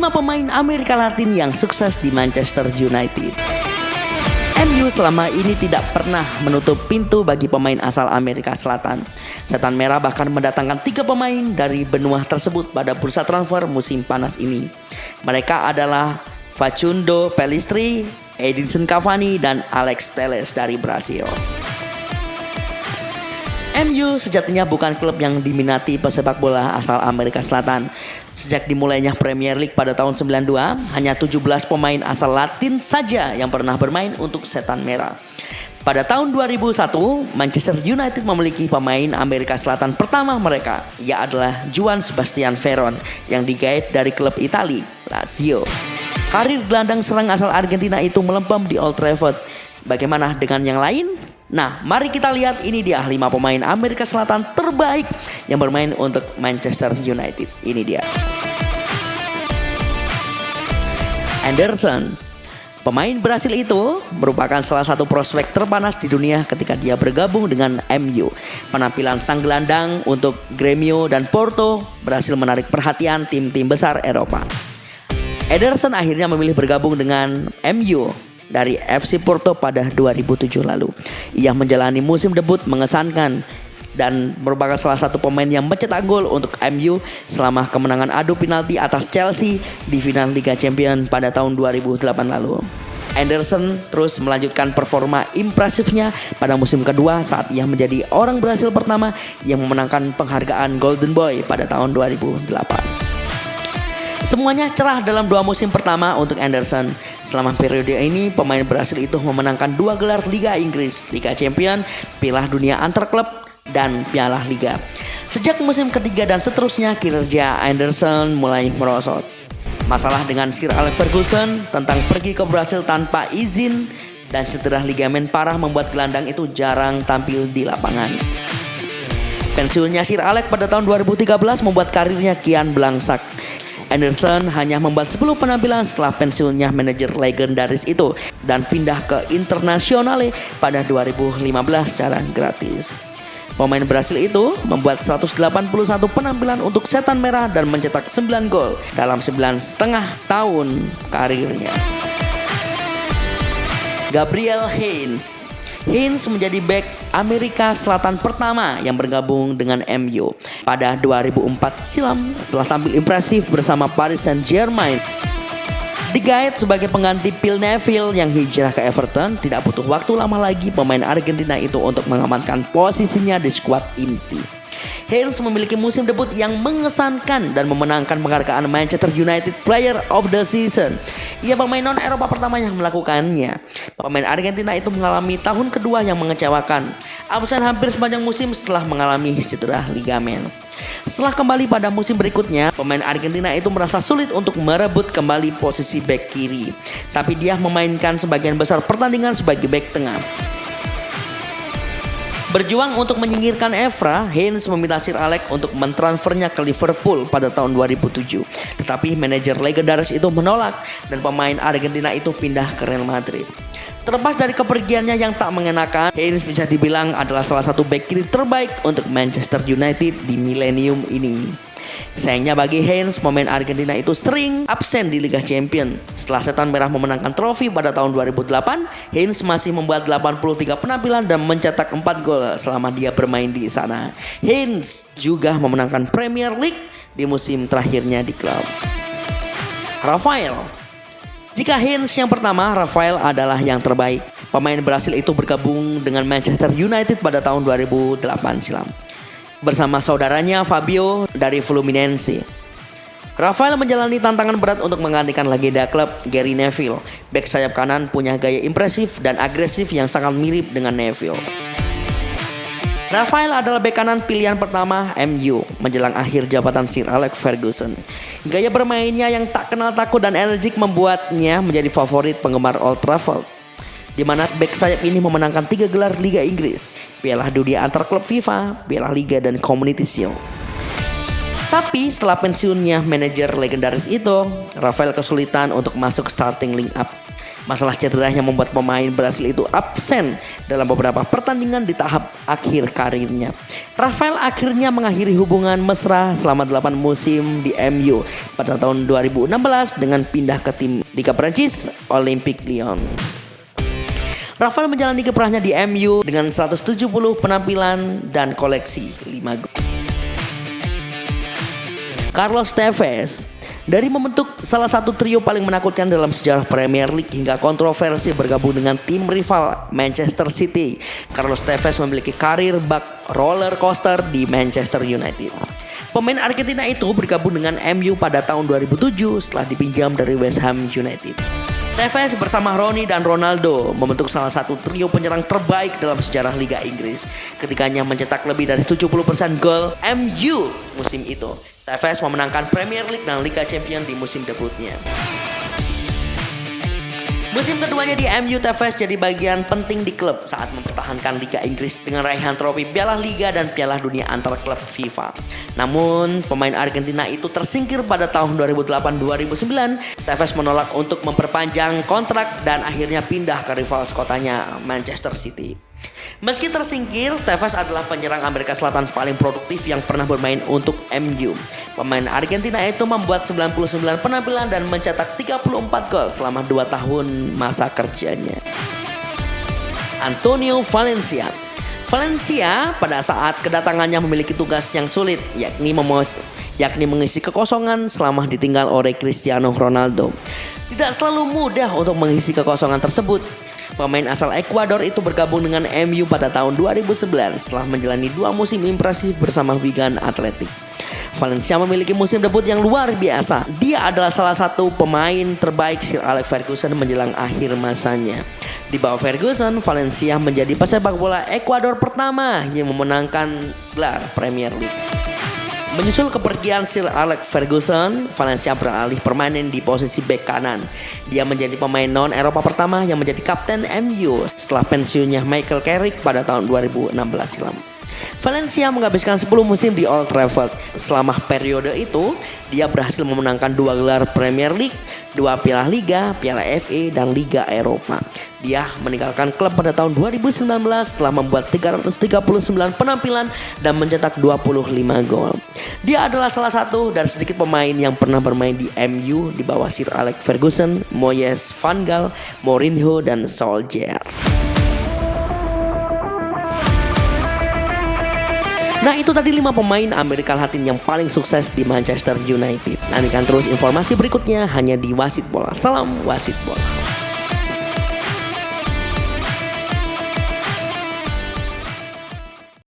5 pemain Amerika Latin yang sukses di Manchester United. MU selama ini tidak pernah menutup pintu bagi pemain asal Amerika Selatan. Setan Merah bahkan mendatangkan 3 pemain dari benua tersebut pada bursa transfer musim panas ini. Mereka adalah Facundo Pellistri, Edinson Cavani, dan Alex Telles dari Brasil. MU sejatinya bukan klub yang diminati pesepak bola asal Amerika Selatan. Sejak dimulainya Premier League pada tahun 92, hanya 17 pemain asal Latin saja yang pernah bermain untuk Setan Merah. Pada tahun 2001, Manchester United memiliki pemain Amerika Selatan pertama mereka. Ia adalah Joan Sebastian Veron yang digait dari klub Italia, Lazio. Karir gelandang serang asal Argentina itu melempem di Old Trafford. Bagaimana dengan yang lain? Nah, mari kita lihat, ini dia 5 pemain Amerika Selatan terbaik yang bermain untuk Manchester United. Ini dia. Anderson. Pemain Brasil itu merupakan salah satu prospek terpanas di dunia ketika dia bergabung dengan MU. Penampilan sang gelandang untuk Grêmio dan Porto berhasil menarik perhatian tim-tim besar Eropa. Ederson akhirnya memilih bergabung dengan MU dari FC Porto pada 2007 lalu. Ia menjalani musim debut mengesankan dan merupakan salah satu pemain yang mencetak gol untuk MU selama kemenangan adu penalti atas Chelsea di final Liga Champions pada tahun 2008 lalu. Anderson terus melanjutkan performa impresifnya pada musim kedua saat ia menjadi orang Brasil pertama yang memenangkan penghargaan Golden Boy pada tahun 2008. Semuanya cerah dalam 2 musim pertama untuk Anderson. Selama periode ini, pemain Brasil itu memenangkan 2 gelar Liga Inggris, Liga Champions, Piala Dunia antar klub, dan Piala Liga. Sejak musim ketiga dan seterusnya, kinerja Anderson mulai merosot. Masalah dengan Sir Alex Ferguson tentang pergi ke Brasil tanpa izin dan cedera ligamen parah membuat gelandang itu jarang tampil di lapangan. Pensiunnya Sir Alex pada tahun 2013 membuat karirnya kian belangsak. Anderson hanya membuat 10 penampilan setelah pensiunnya manajer legendaris itu dan pindah ke Internazionale pada 2015 secara gratis. Pemain Brasil itu membuat 181 penampilan untuk Setan Merah dan mencetak 9 gol dalam 9,5 tahun karirnya. Gabriel Heinze. Heinze menjadi bek Amerika Selatan pertama yang bergabung dengan MU pada 2004 silam setelah tampil impresif bersama Paris Saint-Germain. Digait sebagai pengganti Phil Neville yang hijrah ke Everton, tidak butuh waktu lama lagi pemain Argentina itu untuk mengamankan posisinya di skuad inti. Heinze memiliki musim debut yang mengesankan dan memenangkan penghargaan Manchester United Player of the Season. Ia pemain non-Eropa pertama yang melakukannya. Pemain Argentina itu mengalami tahun kedua yang mengecewakan. Absen hampir sepanjang musim setelah mengalami cedera ligamen. Setelah kembali pada musim berikutnya, pemain Argentina itu merasa sulit untuk merebut kembali posisi bek kiri. Tapi dia memainkan sebagian besar pertandingan sebagai bek tengah. Berjuang untuk menyingkirkan Evra, Heinze meminta Sir Alex untuk mentransfernya ke Liverpool pada tahun 2007. Tetapi manajer legendaris itu menolak dan pemain Argentina itu pindah ke Real Madrid. Terlepas dari kepergiannya yang tak mengenakan, Heinze bisa dibilang adalah salah satu bek kiri terbaik untuk Manchester United di milenium ini. Sayangnya bagi Heinze, pemain Argentina itu sering absen di Liga Champions. Setelah Setan Merah memenangkan trofi pada tahun 2008, Heinze masih membuat 83 penampilan dan mencetak 4 gol selama dia bermain di sana. Heinze juga memenangkan Premier League di musim terakhirnya di klub. Rafael. Jika Heinze yang pertama, Rafael adalah yang terbaik. Pemain Brasil itu bergabung dengan Manchester United pada tahun 2008 silam bersama saudaranya Fabio dari Fluminense. Rafael menjalani tantangan berat untuk menggantikan legenda klub Gary Neville. Bek sayap kanan punya gaya impresif dan agresif yang sangat mirip dengan Neville. Rafael adalah bek kanan pilihan pertama MU menjelang akhir jabatan Sir Alex Ferguson. Gaya bermainnya yang tak kenal takut dan energik membuatnya menjadi favorit penggemar Old Trafford, di mana bek sayap ini memenangkan 3 gelar Liga Inggris, Piala Dunia antar klub FIFA, Piala Liga, dan Community Shield. Tapi setelah pensiunnya manajer legendaris itu, Rafael kesulitan untuk masuk starting lineup. Masalah cederanya membuat pemain Brasil itu absen dalam beberapa pertandingan di tahap akhir karirnya. Rafael akhirnya mengakhiri hubungan mesra selama 8 musim di MU pada tahun 2016 dengan pindah ke tim Liga Prancis Olympique Lyon. Rafael menjalani kiprahnya di MU dengan 170 penampilan dan koleksi 5 gol. Carlos Tevez dari membentuk salah satu trio paling menakutkan dalam sejarah Premier League hingga kontroversi bergabung dengan tim rival Manchester City, Carlos Tevez memiliki karir bak roller coaster di Manchester United. Pemain Argentina itu bergabung dengan MU pada tahun 2007 setelah dipinjam dari West Ham United. Tevez bersama Rooney dan Ronaldo membentuk salah satu trio penyerang terbaik dalam sejarah Liga Inggris. Ketiganya mencetak lebih dari 70% gol MU musim itu. Tevez memenangkan Premier League dan Liga Champions di musim debutnya. Musim keduanya di MU, Tevez jadi bagian penting di klub saat mempertahankan Liga Inggris dengan raihan trofi Piala Liga dan Piala Dunia antar klub FIFA. Namun, pemain Argentina itu tersingkir pada tahun 2008-2009. Tevez menolak untuk memperpanjang kontrak dan akhirnya pindah ke rival kotanya Manchester City. Meski tersingkir, Tevez adalah penyerang Amerika Selatan paling produktif yang pernah bermain untuk MU. Pemain Argentina itu membuat 99 penampilan dan mencetak 34 gol selama 2 tahun masa kerjanya. Antonio Valencia. Valencia pada saat kedatangannya memiliki tugas yang sulit, yakni mengisi kekosongan selama ditinggal oleh Cristiano Ronaldo. Tidak selalu mudah untuk mengisi kekosongan tersebut. Pemain asal Ekuador itu bergabung dengan MU pada tahun 2011 setelah menjalani 2 musim impresif bersama Wigan Athletic. Valencia memiliki musim debut yang luar biasa. Dia adalah salah satu pemain terbaik Sir Alex Ferguson menjelang akhir masanya. Di bawah Ferguson, Valencia menjadi pesepak bola Ekuador pertama yang memenangkan gelar Premier League. Menyusul kepergian Sir Alex Ferguson, Valencia beralih permanen di posisi bek kanan. Dia menjadi pemain non-Eropa pertama yang menjadi kapten MU setelah pensiunnya Michael Carrick pada tahun 2016 silam. Valencia menghabiskan 10 musim di Old Trafford. Selama periode itu, dia berhasil memenangkan 2 gelar Premier League, 2 Piala Liga, Piala FA, dan Liga Eropa. Dia meninggalkan klub pada tahun 2019 setelah membuat 339 penampilan dan mencetak 25 gol. Dia adalah salah satu dari sedikit pemain yang pernah bermain di MU di bawah Sir Alex Ferguson, Moyes, Van Gaal, Mourinho, dan Solskjaer. Nah, itu tadi 5 pemain Amerika Latin yang paling sukses di Manchester United. Nantikan terus informasi berikutnya hanya di Wasit Bola. Salam Wasit Bola.